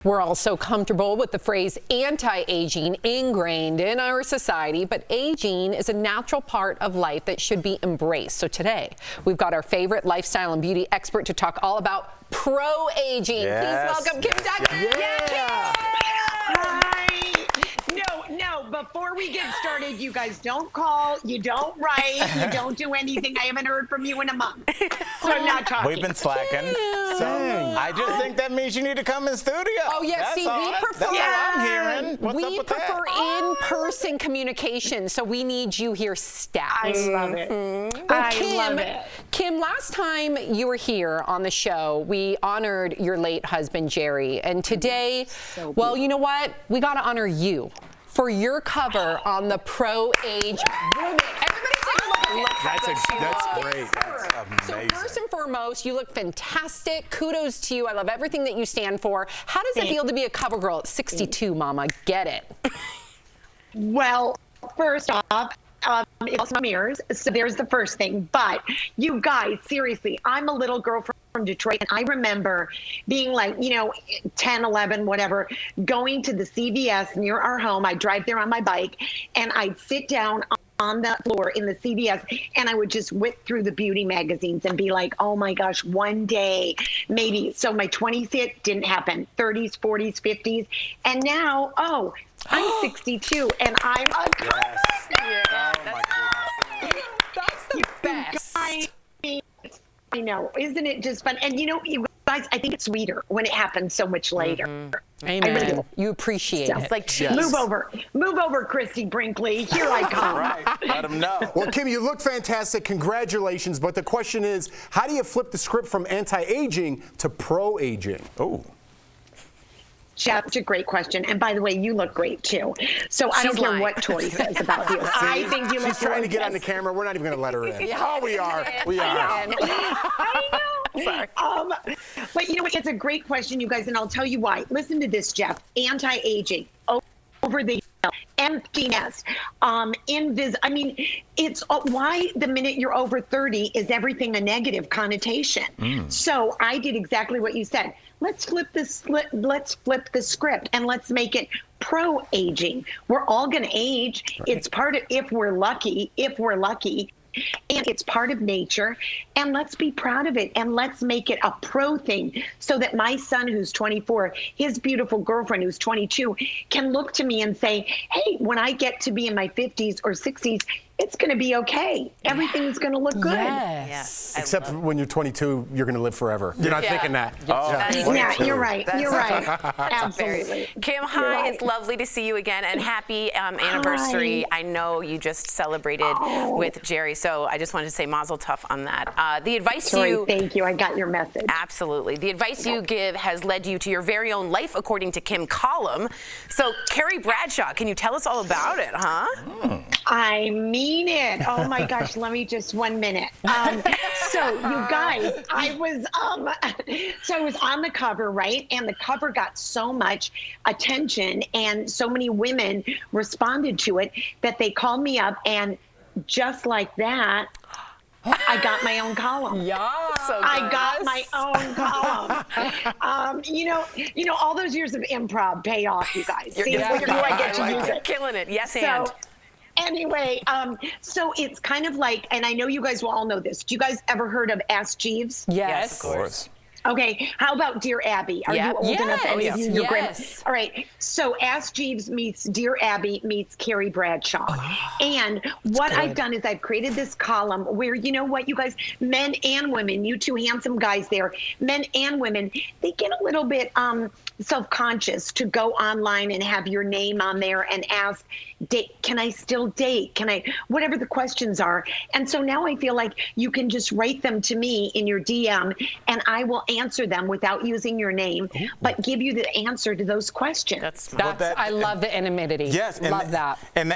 We're all so comfortable with the phrase anti-aging ingrained in our society, but aging is a natural part of life that should be embraced. So today, we've got our favorite lifestyle and beauty expert to talk all about pro-aging. Yes. Please welcome Kym Douglas. Yeah. Hi. No, before we get started, you guys don't call, you don't write, you don't do anything. I haven't heard from you in a month. So I'm not talking. We've been slacking. So I just think that means you need to come in studio. Oh, yeah. That's See, all, we prefer. That's all I'm hearing. What's up We with prefer that? in-person communication, so we need you here stat. I love it. Well, love it. Kym, last time you were here on the show, we honored your late husband, Jerry. And today, well, you know what? We got to honor you for your cover on the Pro-Age movement. Everybody take a look at this. That's great. That's So amazing. first and foremost, you look fantastic. Kudos to you. I love everything that you stand for. How does it feel to be a cover girl at 62, Mama? Get it. Well, first off, it's my mirrors, so there's the first thing. But you guys, seriously, I'm a little girl from Detroit, and I remember being like, 10, 11, whatever, going to the CVS near our home. I'd drive there on my bike, and I'd sit down on the floor in the CVS, and I would just whip through the beauty magazines and be like, oh my gosh, one day, maybe. So my 20s hit, didn't happen. 30s, 40s, 50s. And now, I'm 62, and I'm a cover. Oh, my goodness. That's the best. I know. Isn't it just fun? And you guys, I think it's sweeter when it happens so much later. Amen. I really do. You appreciate it. It's like, Yes. move over, Christy Brinkley. Here I come. Right. Let them know. Well, Kym, you look fantastic. Congratulations. But the question is, how do you flip the script from anti-aging to pro-aging? Oh. That's a great question. And by the way, you look great too. So I don't care what Tori says about you. I think you look She's trying to get on the gorgeous. camera. We're not even going to let her in. Yeah. Oh, we are. We are. I know. Sorry. But it's a great question, you guys, and I'll tell you why. Listen to this, Jeff. Anti-aging, over the hill, empty nest, it's why the minute you're over 30 is everything a negative connotation. So I did exactly what you said. Let's flip the script and let's make it pro-aging. We're all going to age. Right. It's part of, if we're lucky, and it's part of nature, and let's be proud of it, and let's make it a pro thing so that my son who's 24, his beautiful girlfriend who's 22 can look to me and say, hey, when I get to be in my 50s or 60s, it's going to be okay. Everything's going to look good. Yes. Except when you're 22, you're going to live forever. You're not thinking that. Yeah, you're right. You're right. Absolutely. Kym, hi. Right. It's lovely to see you again, and happy anniversary. Hi. I know you just celebrated with Jerry, so I just wanted to say mazel tov on that. The advice Tori, thank you. I got your message. Absolutely. The advice you give has led you to your very own life, according to Kym column. So, Carrie Bradshaw, can you tell us all about it, huh? I mean it. Oh my gosh, let me just 1 minute. So you guys, I was on the cover, right? And the cover got so much attention and so many women responded to it that they called me up, and just like that, I got my own column. Yeah. So I got my own column. All those years of improv pay off, you guys. See, I get to use it. Killing it. Yes, So, anyway, so it's kind of like, and I know you guys will all know this. Do you guys ever heard of Ask Jeeves? Yes. Of course. Okay, how about Dear Abby? Are you old enough? Any of you? Yes. All right, so Ask Jeeves meets Dear Abby meets Carrie Bradshaw. And what I've done is I've created this column where, you know what, you guys, men and women, you two handsome guys there, men and women, they get a little bit self-conscious to go online and have your name on there and ask, can I still date? Can I, whatever the questions are. And so now I feel like you can just write them to me in your DM, and I will answer them without using your name, but give you the answer to those questions. That's I love the anonymity. Yes. And, love that. And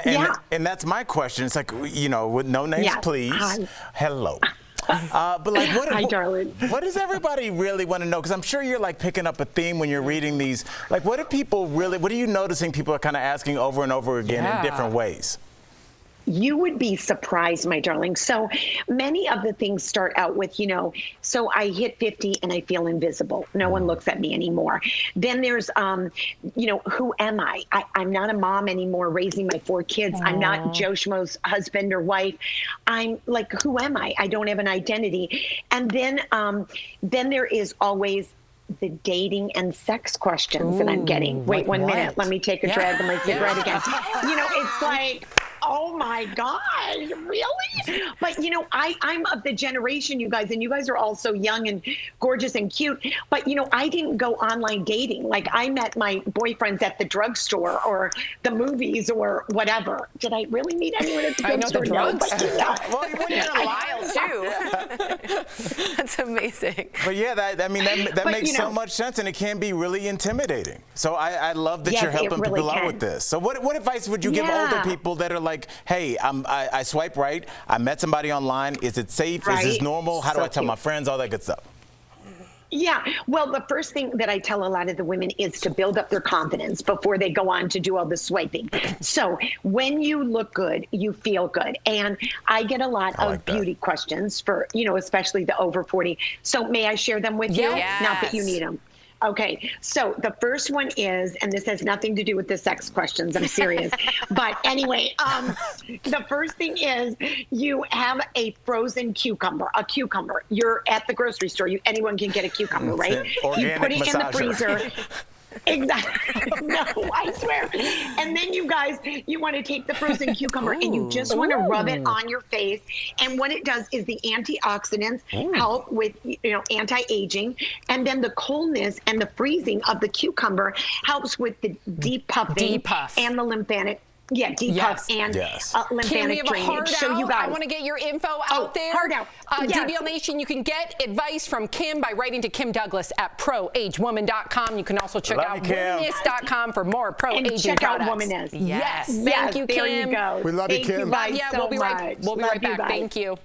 that's my question. It's like, with no names, please. Hi. Hello. But like, Hi, darling. What does everybody really want to know? Because I'm sure you're like picking up a theme when you're reading these. Like, what are you noticing people are kind of asking over and over again in different ways? You would be surprised, my darling. So many of the things start out with, so I hit 50 and I feel invisible. No one looks at me anymore. Then there's, who am I? I'm not a mom anymore raising my 4 kids. I'm not Joe Schmo's husband or wife. I'm like, who am I? I don't have an identity. And then there is always the dating and sex questions that I'm getting. Wait 1 minute. Let me take a drag of my cigarette again. It's like, oh my God, really? But I'm of the generation, you guys, and you guys are all so young and gorgeous and cute. But I didn't go online dating. Like, I met my boyfriends at the drugstore or the movies or whatever. Did I really meet anyone at the drugstore? I know the drugs. Well, you went in a while too. That's amazing. But yeah, that makes so much sense, and it can be really intimidating. So I love that you're helping people out with this. So what advice would you give older people that are like, hey, I swipe right, I met somebody online, is it safe, is this normal, how do I tell my friends, all that good stuff? Yeah, well, the first thing that I tell a lot of the women is to build up their confidence before they go on to do all the swiping. So when you look good, you feel good. And I get a lot of beauty questions for, especially the over 40. So may I share them with you? Yes. Not that you need them. Okay, so the first one is, and this has nothing to do with the sex questions, I'm serious. But anyway, the first thing is you have a frozen cucumber, You're at the grocery store. Anyone can get a cucumber, right? You put it in the freezer. Exactly. No, I swear. And then you guys, you want to take the frozen cucumber and you just want to rub it on your face. And what it does is the antioxidants help with, anti-aging. And then the coldness and the freezing of the cucumber helps with the depuffing and the lymphatic. Yeah, depuff and lymphatic drainage. So you guys, I want to get your info out there. Hard out. DBL Nation, you can get advice from Kym by writing to Kym Douglas at proagewoman.com. You can also check out womanist.com for more pro-aging check products. out Womanist. Yes. Thank you, Kym. There you go. We love you, Kym. Thank you guys so we'll be right much. back. Love you, Thank you.